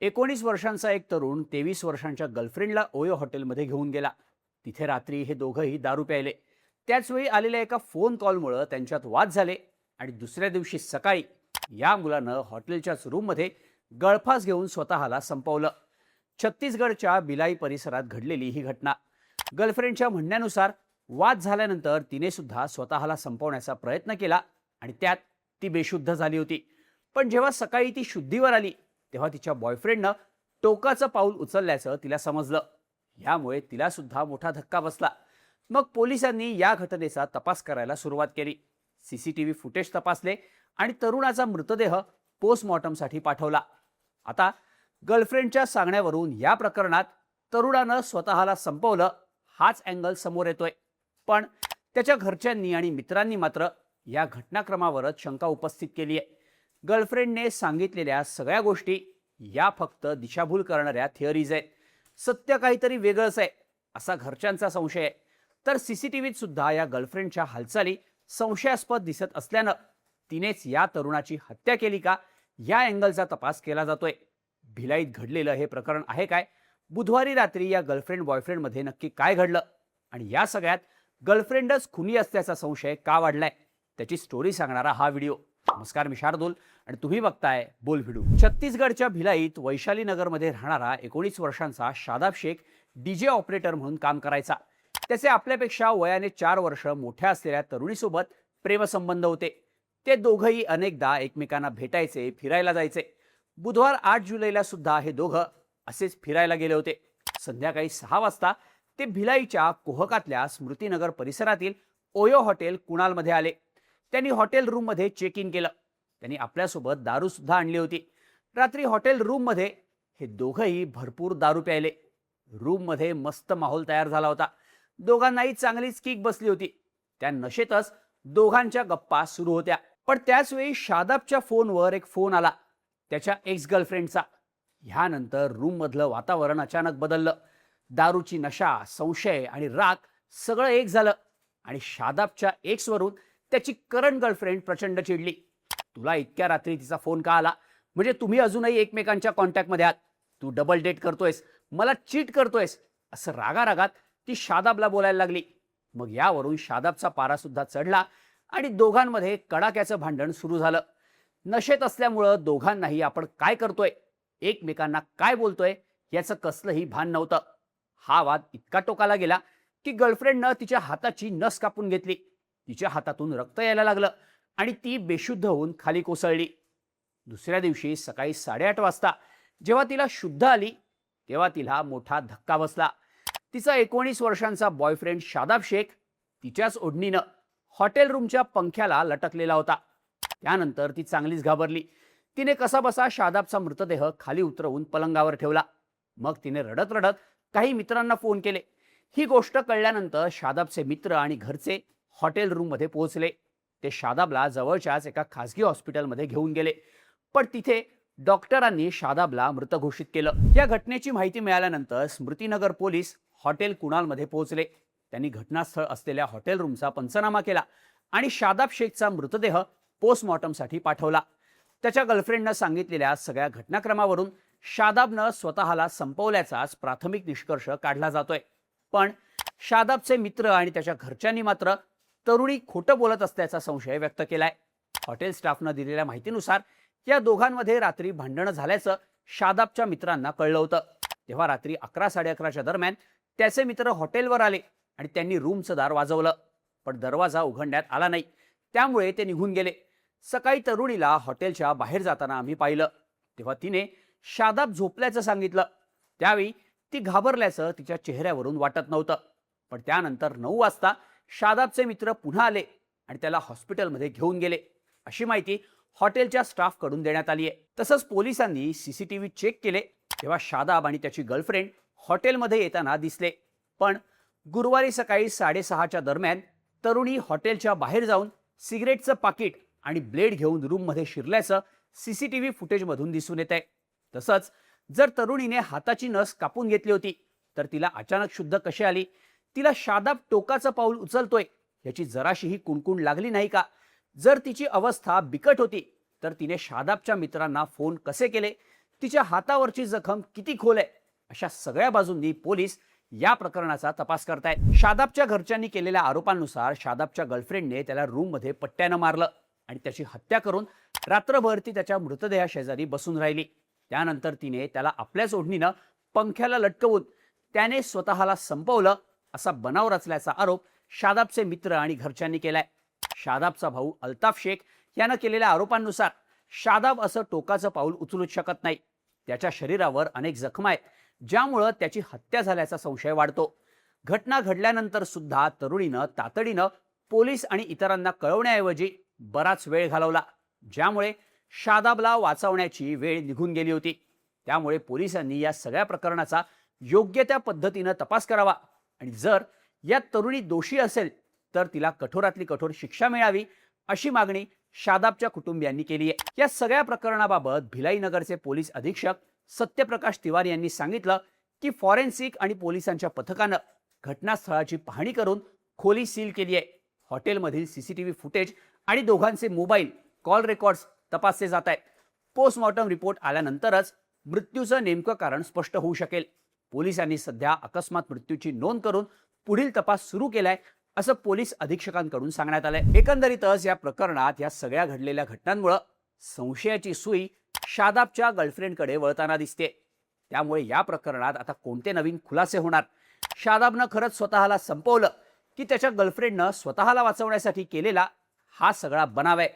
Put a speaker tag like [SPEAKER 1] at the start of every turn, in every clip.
[SPEAKER 1] 19 वर्षांचा एक तरुण 23 वर्षांच्या गर्लफ्रेंडला ओयो हॉटेलमध्ये घेऊन गेला. तिथे रात्री हे दोघंही दारू प्यायले. त्याच वेळी आलेल्या एका फोन कॉलमुळे त्यांच्यात वाद झाले आणि दुसऱ्या दिवशी सकाळी या मुलानं हॉटेलच्याच रूममध्ये गळफास घेऊन स्वतःला संपवलं. छत्तीसगडच्या बिलाई परिसरात घडलेली ही घटना. गर्लफ्रेंडच्या म्हणण्यानुसार वाद झाल्यानंतर तिने सुद्धा स्वतःला संपवण्याचा प्रयत्न केला आणि त्यात ती बेशुद्ध झाली होती. पण जेव्हा सकाळी ती शुद्धीवर आली तेव्हा तिच्या बॉयफ्रेंडनं टोकाचं पाऊल उचलल्याचं तिला समजलं. यामुळे तिला सुद्धा मोठा धक्का बसला. मग पोलिसांनी या घटनेचा तपास करायला सुरुवात केली. सीसीटीव्ही फुटेज तपासले आणि तरुणाचा मृतदेह पोस्टमॉर्टमसाठी पाठवला. आता गर्लफ्रेंडच्या सांगण्यावरून या प्रकरणात तरुणानं स्वतःला संपवलं हाच अँगल समोर येतोय. पण त्याच्या घरच्यांनी आणि मित्रांनी मात्र या घटनाक्रमावरच शंका उपस्थित केली आहे. गर्लफ्रेंडने सांगितलेल्या सगळ्या गोष्टी या फक्त दिशाभूल करणाऱ्या थिअरीज आहेत. सत्य काहीतरी वेगळंच आहे असा घरच्यांचा संशय आहे. तर सीसीटीव्हीत सुद्धा या गर्लफ्रेंडच्या हालचाली संशयास्पद दिसत असल्यानं तिनेच या तरुणाची हत्या केली का या अँगलचा तपास केला जातोय. भिलाईत घडलेलं हे प्रकरण आहे काय? बुधवारी रात्री या गर्लफ्रेंड बॉयफ्रेंडमध्ये नक्की काय घडलं आणि या सगळ्यात गर्लफ्रेंडच खुनी असल्याचा संशय का वाढलाय त्याची स्टोरी सांगणारा हा व्हिडिओ. नमस्कार, मी शार्दूल आणि तुम्ही बघताय बोल व्हिडिओ. छत्तीसगडच्या भिलाईत वैशाली नगरमध्ये राहणारा 19 वर्षांचा शादाब शेख डीजे ऑपरेटर म्हणून काम करायचा. त्याचे आपल्यापेक्षा वयाने 4 वर्ष मोठ्या असलेल्या तरुणीसोबत प्रेमसंबंध होते. ते दोघंही अनेकदा एकमेकांना भेटायचे, फिरायला जायचे. बुधवार 8 जुलैला सुद्धा हे दोघं असेच फिरायला गेले होते. संध्याकाळी 6 वाजता ते भिलाईच्या कोहकातल्या स्मृतीनगर परिसरातील ओयो हॉटेल कुणालमध्ये आले. त्यांनी हॉटेल रूममध्ये चेक इन केलं. त्यांनी आपल्यासोबत दारू सुद्धा आणली होती. रात्री हॉटेल रूममध्ये हे दोघंही भरपूर दारू प्यायले. रूममध्ये मस्त माहोल तयार झाला होता. दोघांनाही चांगलीच किक बसली होती. त्या नशेतच दोघांच्या गप्पा सुरू होत्या. पण त्याच वेळी शादाबच्या फोनवर एक फोन आला, त्याच्या एक्स गर्लफ्रेंडचा. ह्यानंतर रूममधलं वातावरण अचानक बदललं. दारूची नशा, संशय आणि राग सगळं एक झालं आणि शादाबच्या एक्सवरून त्याची करंट गर्लफ्रेंड प्रचंड चिडली. तुला इतक्या रात्री तिचा फोन का आला? म्हणजे तुम्ही अजूनही एकमेकांच्या कॉन्टॅक्टमध्ये आहात. तू डबल डेट करतोयस, मला चीट करतोयस, असं रागारागात ती शादाबला बोलायला लागली. मग यावरून शादाबचा पारा सुद्धा चढला आणि दोघांमध्ये कडाक्याचं भांडण सुरू झालं. नशेत असल्यामुळं दोघांनाही आपण काय करतोय, एकमेकांना काय बोलतोय याचं कसलंही भान नव्हतं. हा वाद इतका टोकाला गेला की गर्लफ्रेंडनं तिच्या हाताची नस कापून घेतली. तिच्या हातातून रक्त यायला लागलं आणि ती बेशुद्ध होऊन खाली कोसळली. दुसऱ्या दिवशी सकाळी 8:30 वाजता जेव्हा तिला शुद्ध आली तेव्हा तिला मोठा धक्का बसला. तिचा 19 वर्षांचा बॉयफ्रेंड शादाब शेख तिच्याच ओढणीनं हॉटेल रूमच्या पंख्याला लटकलेला होता. त्यानंतर ती चांगलीच घाबरली. तिने कसाबसा शादाबचा मृतदेह खाली उतरवून पलंगावर ठेवला. मग तिने रडत रडत काही मित्रांना फोन केले. ही गोष्ट कळल्यानंतर शादाबचे मित्र आणि घरचे हॉटेल रूममध्ये पोहोचले. ते शादाबला जवळच्याच एका खासगी हॉस्पिटलमध्ये घेऊन गेले. पण तिथे डॉक्टरांनी शादाबला मृत घोषित केलं. या घटनेची माहिती मिळाल्यानंतर स्मृतीनगर पोलीस हॉटेल कुणालमध्ये पोहोचले. त्यांनी घटनास्थळ असलेल्या हॉटेल रूमचा पंचनामा केला आणि शादाब शेखचा मृतदेह पोस्टमॉर्टमसाठी पाठवला. त्याच्या गर्लफ्रेंडनं सांगितलेल्या सगळ्या घटनाक्रमावरून शादाबनं स्वतःला संपवल्याचाच प्राथमिक निष्कर्ष काढला जातोय. पण शादाबचे मित्र आणि त्याच्या घरच्यांनी मात्र तरुणी खोटं बोलत असल्याचा संशय व्यक्त केलाय. हॉटेल स्टाफनं दिलेल्या माहितीनुसार या दोघांमध्ये रात्री भांडणं झाल्याचं शादाबच्या मित्रांना कळलं होतं. तेव्हा रात्री 11-11:30च्या दरम्यान त्याचे मित्र हॉटेलवर आले आणि त्यांनी रूमचं दार वाजवलं. पण दरवाजा उघडण्यात आला नाही. त्यामुळे ते निघून गेले. सकाळी तरुणीला हॉटेलच्या बाहेर जाताना आम्ही पाहिलं तेव्हा तिने शादाब झोपल्याचं सांगितलं. त्यावेळी ती घाबरल्याचं तिच्या चेहऱ्यावरून वाटत नव्हतं. पण त्यानंतर 9 वाजता शादाबचे मित्र पुन्हा आले आणि त्याला हॉस्पिटलमध्ये घेऊन गेले अशी माहिती हॉटेलच्या स्टाफकडून देण्यात आली आहे. तसंच पोलिसांनी सीसीटीव्ही चेक केले तेव्हा शादाब आणि त्याची गर्लफ्रेंड हॉटेलमध्ये येताना दिसले. पण गुरुवारी सकाळी 6:30च्या दरम्यान तरुणी हॉटेलच्या बाहेर जाऊन सिगरेटचं पाकिट आणि ब्लेड घेऊन रूममध्ये शिरल्याचं सीसीटीव्ही फुटेजमधून दिसून येत आहे. तसंच जर तरुणीने हाताची नस कापून घेतली होती तर तिला अचानक शुद्ध कशी आली? तिला शादाब टोकाचं पाऊल उचलतोय याची जराशीही कुणकुण लागली नाही का? जर तिची अवस्था बिकट होती तर तिने शादाबच्या मित्रांना फोन कसे केले? तिच्या हातावरची जखम किती खोल आहे, अशा सगळ्या बाजूंनी पोलीस या प्रकरणाचा तपास करतायत. शादाबच्या घरच्यांनी केलेल्या आरोपांनुसार शादाबच्या गर्लफ्रेंडने त्याला रूममध्ये पट्ट्यानं मारलं आणि त्याची हत्या करून रात्रभर ती त्याच्या मृतदेहाशेजारी बसून राहिली. त्यानंतर तिने त्याला आपल्याच ओढणीनं पंख्याला लटकवून त्याने स्वतःला संपवलं असा बनाव रचल्याचा आरोप शादाबचे मित्र आणि घरच्यांनी केलाय. शादाबचा भाऊ अल्ताफ शेख यानं केलेल्या आरोपांनुसार शादाब असं टोकाचं पाऊल उचलूच शकत नाही. त्याच्या शरीरावर अनेक जखमा आहेत, ज्यामुळं त्याची हत्या झाल्याचा संशय वाढतो. घटना घडल्यानंतर सुद्धा तरुणीनं तातडीनं पोलीस आणि इतरांना कळवण्याऐवजी बराच वेळ घालवला, ज्यामुळे शादाबला वाचवण्याची वेळ निघून गेली होती. त्यामुळे पोलिसांनी या सगळ्या प्रकरणाचा योग्य त्या पद्धतीनं तपास करावा आणि जर या तरुणी दोषी असेल तर तिला कठोरातली कठोर शिक्षा मिळावी, अशी मागणी शादाबच्या कुटुंबियांनी केली आहे. या सगळ्या प्रकरणाबाबत भिलाई नगरचे पोलीस अधीक्षक सत्यप्रकाश तिवारी यांनी सांगितलं की फॉरेन्सिक आणि पोलिसांच्या पथकानं घटनास्थळाची पाहणी करून खोली सील केली आहे. हॉटेलमधील सीसीटीव्ही फुटेज आणि दोघांचे मोबाईल कॉल रेकॉर्ड्स तपासले जात आहेत. पोस्टमॉर्टम रिपोर्ट आल्यानंतरच मृत्यूचं नेमकं कारण स्पष्ट होऊ शकेल. पोलिसांनी सध्या अकस्मात मृत्यूची नोंद करून पुढील तपास सुरू केलाय, असं पोलीस अधीक्षकांकडून सांगण्यात आलंय. एकंदरीतच या प्रकरणात या सगळ्या घडलेल्या घटनांमुळे संशयाची सुई शादाबच्या गर्लफ्रेंडकडे वळताना दिसते. त्यामुळे या प्रकरणात आता कोणते नवीन खुलासे होणार? शादाबनं खरंच स्वतःला संपवलं की त्याच्या गर्लफ्रेंडनं स्वतःला वाचवण्यासाठी केलेला हा सगळा बनाव आहे?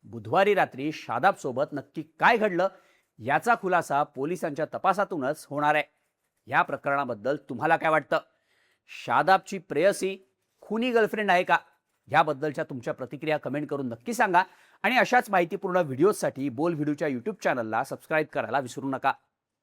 [SPEAKER 1] बुधवारी रात्री शादाब सोबत नक्की काय घडलं याचा खुलासा पोलिसांच्या तपासातूनच होणार आहे. या प्रकरणाबद्दल तुम्हाला काय वाटतं? शादाबची प्रेयसी खुनी गर्लफ्रेंड आहे का? याबद्दलच्या तुमच्या प्रतिक्रिया कमेंट करून नक्की सांगा आणि अशाच माहितीपूर्ण व्हिडिओसाठी बोल व्हिडिओच्या यूट्यूब चॅनलला सबस्क्राईब करायला विसरू नका.